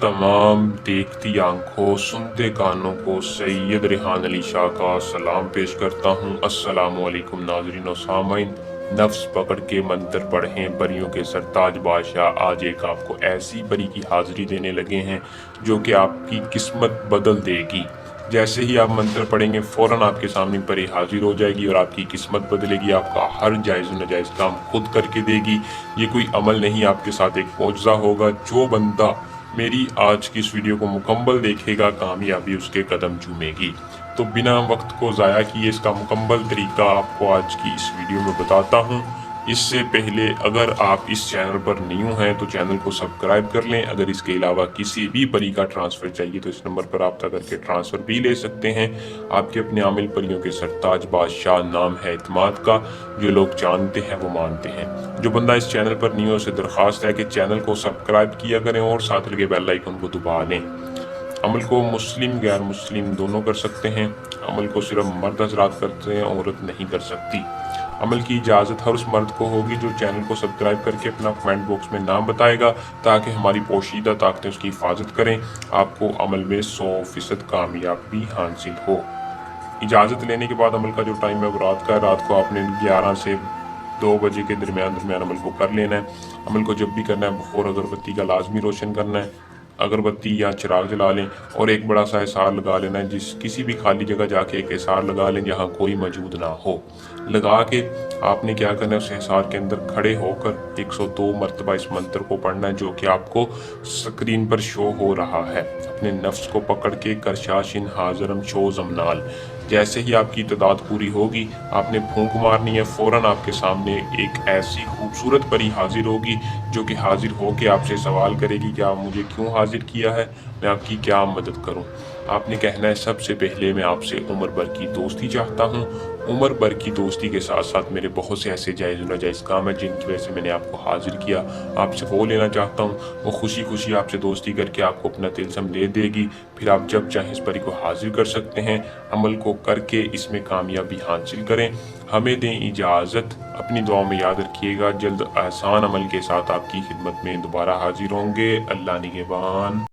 तमाम देखती आंखों सुनते कानों को सैयद रेहान अली शाह का सलाम पेश करता हूँ। अस्सलामु अलैकुम नाज़रीन और सामाइन। नफ्स पकड़ के मंतर पढ़ें परियों के सरताज बादशाह आज एक आपको ऐसी परी की हाजिरी देने लगे हैं जो कि आपकी किस्मत बदल देगी। जैसे ही आप मंत्र पढ़ेंगे फौरन आपके सामने परी हाजिर हो जाएगी और आपकी किस्मत बदलेगी। आपका हर जायज़ नाजायज़ काम खुद करके देगी। ये कोई अमल नहीं, आपके साथ एक मौजज़ा होगा। जो बंदा मेरी आज की इस वीडियो को मुकम्मल देखेगा कामयाबी उसके कदम चूमेगी। तो बिना वक्त को ज़ाया किए इसका मुकम्मल तरीका आपको आज की इस वीडियो में बताता हूँ। इससे पहले अगर आप इस चैनल पर न्यू हैं तो चैनल को सब्सक्राइब कर लें। अगर इसके अलावा किसी भी परी का ट्रांसफ़र चाहिए तो इस नंबर पर रब्ता करके ट्रांसफ़र भी ले सकते हैं। आपके अपने आमिल परियों के सरताज बादशाह नाम है एतमाद का। जो लोग जानते हैं वो मानते हैं। जो बंदा इस चैनल पर न्यू है उसे दरख्वास्त है कि चैनल को सब्सक्राइब किया करें और साथ लगे बेल आइकन को दबा लें। अमल को मुस्लिम गैर मुस्लिम दोनों कर सकते हैं। अमल को सिर्फ मर्द हजरात करते हैं, औरत नहीं कर सकती। अमल की इजाज़त हर उस मर्द को होगी जो चैनल को सब्सक्राइब करके अपना कमेंट बॉक्स में नाम बताएगा ताकि हमारी पोशीदा ताकतें उसकी हिफाजत करें। आपको अमल में 100% कामयाबी हासिल हो। इजाज़त लेने के बाद अमल का जो टाइम है वो रात का है। रात को आपने 11 से 2 बजे के दरमियान अमल को कर लेना है। अमल को जब भी करना है बखोर अगरबत्ती का लाजमी रोशन करना है। अगरबत्ती या चिराग जला लें और एक बड़ा सा हिसार लगा लेना है। किसी भी खाली जगह जाके एक हिसार लगा लें जहाँ कोई मौजूद ना हो। लगा के आपने क्या करना है, उस हिसार के अंदर खड़े होकर 102 मरतबा इस मंत्र को पढ़ना है जो कि आपको स्क्रीन पर शो हो रहा है। अपने नफ्स को पकड़ के करशाशिन हाजरम शो जमनाल। जैसे ही आपकी तादाद पूरी होगी आपने फूंक मारनी है। फौरन आपके सामने एक ऐसी खूबसूरत परी हाजिर होगी जो कि हाजिर होकर आपसे सवाल करेगी कि आप मुझे क्यों हाजिर किया है, मैं आपकी क्या मदद करूं। आपने कहना है सबसे पहले मैं आपसे उम्र भर की दोस्ती चाहता हूं। उम्र भर की दोस्ती के साथ साथ मेरे बहुत से ऐसे जायज़ नाजायज़ काम है जिनकी वजह से मैंने आपको हाजिर किया। आपसे वो लेना चाहता हूँ। वो खुशी खुशी आपसे दोस्ती करके आपको अपना तिलस्म दे देगी। फिर आप जब चाहें इस परी को हाजिर कर सकते हैं। अमल को करके इसमें कामयाबी हासिल करें। हमें दें इजाज़त। अपनी दुआ में याद रखिएगा जल्द आसान अमल के साथ आपकी खिदमत में दोबारा हाजिर होंगे। अल्लाह निगहबान।